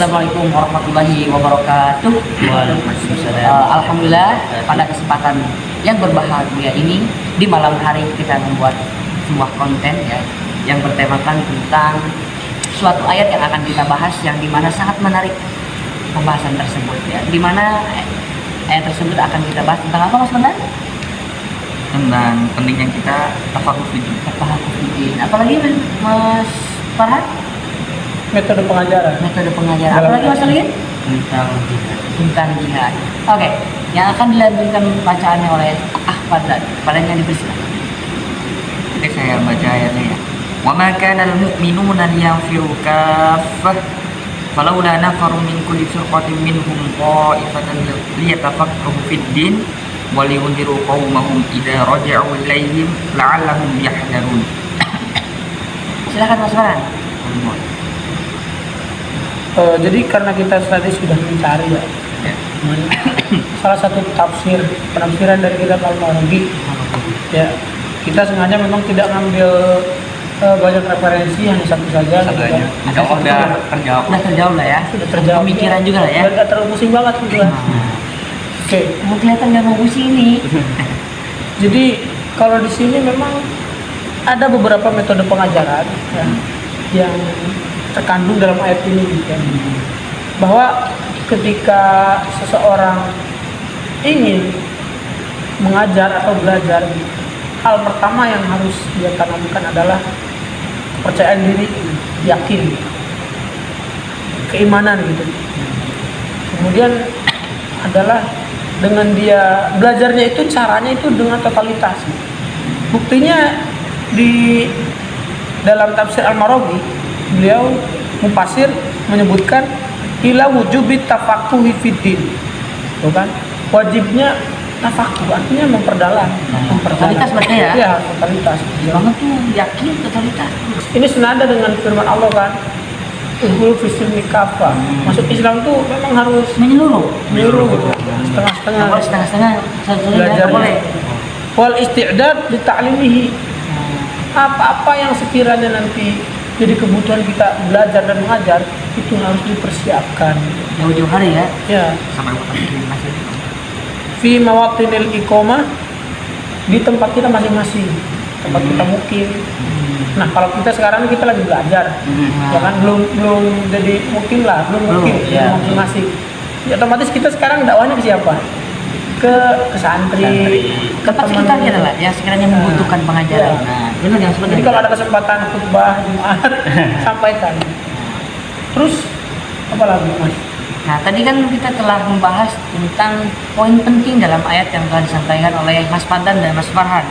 Assalamualaikum warahmatullahi wabarakatuh. Waalaikumsalam. Alhamdulillah pada kesempatan yang berbahagia ini di malam hari kita membuat sebuah konten ya yang bertemakan tentang suatu ayat yang akan kita bahas yang dimana sangat menarik pembahasan tersebut ya. Dimana ayat tersebut akan kita bahas tentang apa Mas Benar? Tentang pentingnya kita tafakuh fiddin. Tafakuh fiddin. Apalagi Mas Farhan? Metode pengajaran. Metode pengajaran. Apalagi Mas Alin? Tentang jihad. Tentang jihad. Oke, yang akan dilanjutkan bacaannya oleh Fadlan. Padanya dipersilakan. Jadi saya baca ayatnya ya. Wa ma kana al-mu'minuna liyanfiru kaffah falawla nafaru min kulli firqatin minhum qa'ifatan liyatafaqahu fid-din wa liyunziru qaumahum idza raja'u ilaihim la'allahum yahdharun. Silakan Mas Farhan. Jadi karena kita tadi sudah mencari ya, salah satu penafsiran dari kitab Al-Maraghi ya, kita sengaja memang tidak ngambil banyak referensi, hanya satu saja. Insya Allah udah terjawab. Udah terjawab lah ya. Sudah terjawab. Pemikiran juga lah ya. Udah terlalu pusing banget gitu kan. Oke. Mau kelihatan nggak mau pusing ini. Jadi kalau di sini memang ada beberapa metode pengajaran ya, yang terkandung dalam ayat ini gitu kan. Bahwa ketika seseorang ingin mengajar atau belajar, hal pertama yang harus dia tanamkan adalah kepercayaan diri, yakin, keimanan gitu. Kemudian adalah dengan dia belajarnya itu caranya itu dengan totalitas. Buktinya di dalam tafsir Al-Maraghi beliau mufasir menyebutkan ila wujubi tafaqquhi fiddin. Bukan wajibnya tafakuh, artinya memperdalam. Totalitas berarti ya? Iya, totalitas. Banget tuh yakin totalitas. Ini senada dengan firman Allah kan, Uhul fisilmi kafa. Masuk Islam tuh memang harus menyeluruh gitu. Setengah-setengah. Boleh setengah-setengah, satu-satunya Belajar boleh. Wal isti'dad li ta'limihi. Apa-apa yang sekiranya nanti jadi kebutuhan kita belajar dan mengajar itu harus dipersiapkan. Jauh-jauh hari ya. Ya. Sampai masih. Fi mawatinil iqamah, di tempat kita masing-masing, tempat kita mukim. Nah kalau kita sekarang kita lagi belajar, ya kan belum jadi mukim lah, belum mukim ya. masing-masing. Ya, otomatis kita sekarang dakwahnya ke siapa? Ke santri, ke Tempat teman. sekitar kita lah yang sekiranya membutuhkan pengajaran. Ya. Nah, benar yang seperti Jadi kalau ada kesempatan khutbah Jumat sampaikan. Terus apa lagi Mas? Nah, tadi kan kita telah membahas tentang poin penting dalam ayat yang telah disampaikan oleh Mas Fadlan dan Mas Farhan.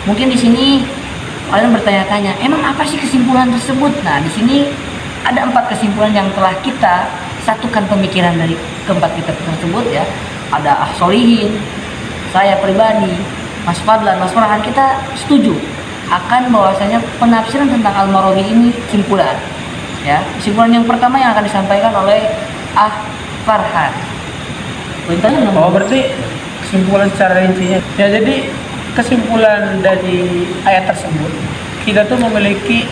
Mungkin di sini kalian bertanya-tanya, emang apa sih kesimpulan tersebut? Nah, di sini ada 4 kesimpulan yang telah kita satukan pemikiran dari keempat kita tersebut ya. Ada Ahsolihin, saya pribadi, Mas Fadlan, Mas Farhan, kita setuju akan bahwasanya penafsiran tentang Al-Maraghi ini kesimpulan. Ya, kesimpulan yang pertama yang akan disampaikan oleh Farhan. Oh berarti kesimpulan secara rincinya. Ya jadi kesimpulan dari ayat tersebut, kita tuh memiliki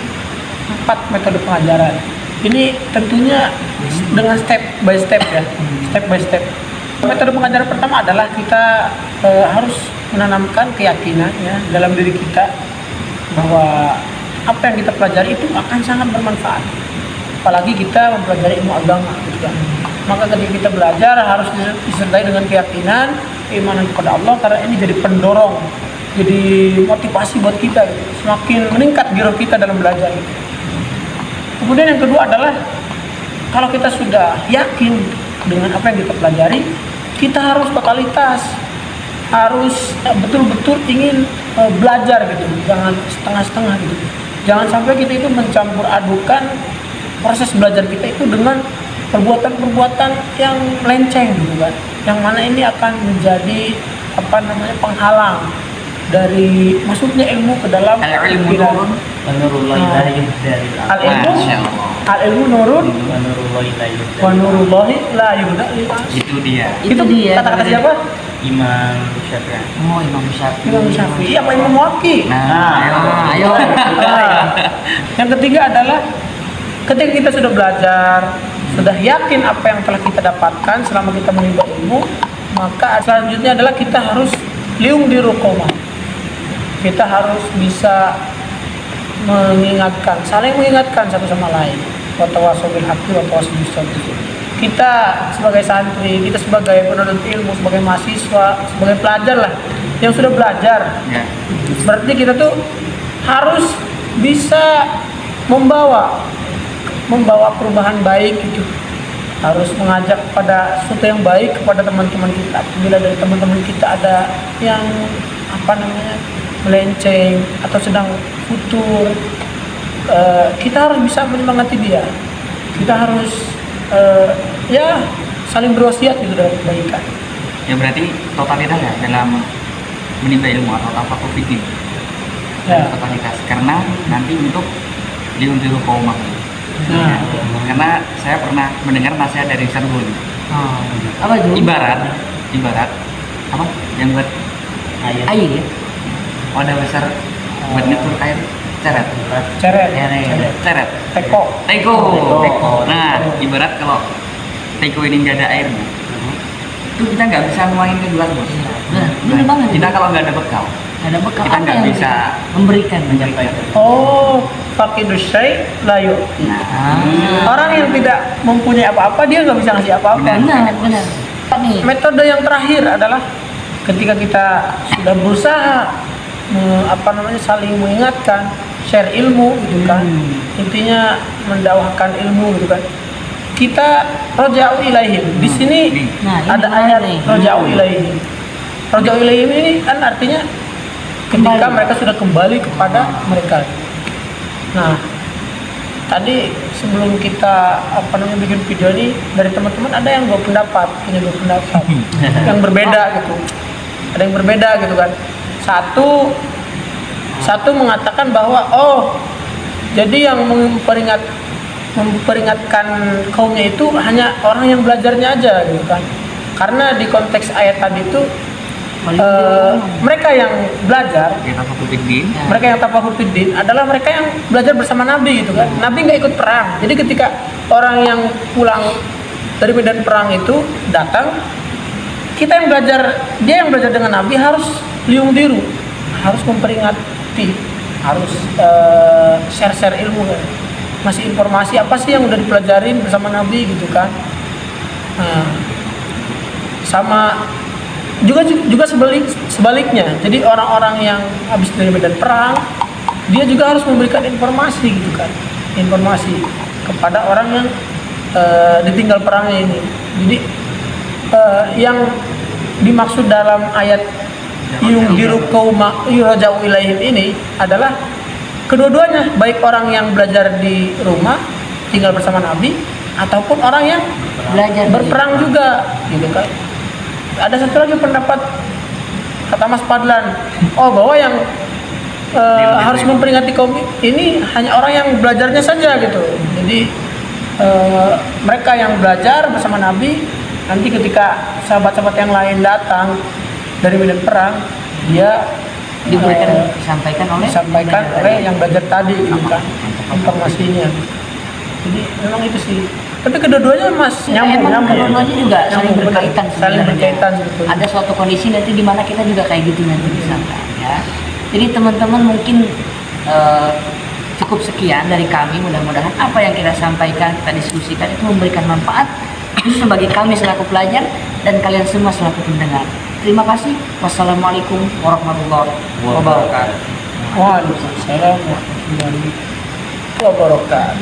4 metode pengajaran. Ini tentunya dengan step by step ya, step by step. Metode pengajaran pertama adalah kita harus menanamkan keyakinan ya dalam diri kita bahwa apa yang kita pelajari itu akan sangat bermanfaat. Apalagi kita mempelajari ilmu agama gitu kan. Maka ketika kita belajar harus disertai dengan keyakinan, keimanan kepada Allah, karena ini jadi pendorong, jadi motivasi buat kita gitu. Semakin meningkat giroh kita dalam belajar gitu. Kemudian yang kedua adalah kalau kita sudah yakin dengan apa yang kita pelajari, kita harus totalitas, harus betul-betul ingin belajar gitu, jangan setengah-setengah gitu. Jangan sampai kita itu mencampur adukan proses belajar kita itu dengan perbuatan-perbuatan yang melenceng gitu kan, yang mana ini akan menjadi penghalang dari masuknya ilmu ke dalam Al-ilmu nurun wa nurullahi la yuhdari. Al-ilmu nurun wa nurullahi la yuhdari. Itu dia. Itu dia. Kata-kata siapa? Imam Syafi'i. Oh, Imam Syafi'i. Imam Syafi'i apa Imam Muwaqqi? Ayo. Yang ketiga adalah ketika kita sudah belajar, sudah yakin apa yang telah kita dapatkan selama kita menimba ilmu, maka selanjutnya adalah kita harus liung di rukoma. Kita harus bisa mengingatkan, saling mengingatkan satu sama lain. Wa tawasau bil haqqi wa tawasau bis sabr. Kita sebagai santri, kita sebagai penuntut ilmu, sebagai mahasiswa, sebagai pelajar lah yang sudah belajar, Ya. berarti kita tuh harus bisa membawa perubahan baik gitu, harus mengajak pada sesuatu yang baik kepada teman-teman kita. Bila dari teman-teman kita ada yang melenceng atau sedang futur, kita harus bisa menyemangati dia. Kita harus ya saling berwasiat gitu dalam kebaikan. Ya berarti totalitas ya dalam menimba ilmu atau tafakuh fikih. Ya. Totalitas karena nanti untuk diundur kaum. Nah, Karena saya pernah mendengar nasihat dari Serbun. Oh, apa itu? Ibarat apa yang buat Air ya. wadah besar buat nyetur air ceret. ceret, Ceret. teko. Teko. Teko. Nah, ibarat kalau teko ini nggak ada airnya, itu kita nggak bisa nuangin ke gelas, bos. Benar banget. Kita kalau nggak ada bekal, Ada bekal kita apa nggak yang bisa memberikan. Oh, faqidus syai' la yu'ti. Nah, Orang yang tidak mempunyai apa-apa dia nggak bisa ngasih apa-apa. Benar. Nih, Metode yang terakhir adalah ketika kita sudah berusaha saling mengingatkan, share ilmu gitu kan. Intinya mendakwahkan ilmu gitu kan. Kita roja'u ilaihim. Di sini Nah, ini ada menarik ayat nih. roja'u ilaihim. Roja'u ilaihim ini kan artinya ketika Kembali. mereka sudah kembali kepada mereka. Nah, tadi sebelum kita bikin video ini, dari teman-teman ada yang punya dua pendapat yang berbeda gitu. Ada yang berbeda gitu kan. Satu mengatakan bahwa jadi yang memperingatkan kaumnya itu hanya orang yang belajarnya aja gitu kan. Karena di konteks ayat tadi itu mereka yang belajar, kita tafakuh fikih. mereka yang tafakuh fiddin adalah mereka yang belajar bersama Nabi gitu kan. Nabi nggak ikut perang. Jadi ketika orang yang pulang dari medan perang itu datang, dia yang belajar dengan Nabi harus liung diru, harus memperingati, harus share ilmu kan. Masih informasi apa sih yang udah dipelajarin bersama Nabi gitu kan. Nah, sama juga sebaliknya. Jadi orang-orang yang habis dari medan perang, dia juga harus memberikan informasi gitu kan, informasi kepada orang yang ditinggal perangnya ini. Jadi yang dimaksud dalam ayat yungdiru qauma yurja'u ilaihim ini adalah kedua-duanya, baik orang yang belajar di rumah tinggal bersama Nabi ataupun orang yang belajar berperang juga gitu kan. Ada satu lagi pendapat kata Mas Padlan, bahwa yang harus memperingati kaum ini hanya orang yang belajarnya saja gitu. Jadi mereka yang belajar bersama Nabi, nanti ketika sahabat-sahabat yang lain datang dari medan perang, dia disampaikan oleh yang belajar tadi gitu kan, informasinya. Jadi memang itu sih. Tapi kedua-duanya nyambung. Kedua-duanya juga saling berkaitan. Saling berkaitan sebetulnya. Ada suatu kondisi nanti di mana kita juga kayak gitu nanti disangka ya. Jadi teman-teman mungkin cukup sekian dari kami. Mudah-mudahan apa yang kita sampaikan, kita diskusikan itu memberikan manfaat khusus bagi kami selaku pelajar dan kalian semua selaku pendengar. Terima kasih. Wassalamualaikum warahmatullahi wabarakatuh. Waalaikumsalam warahmatullahi wabarakatuh.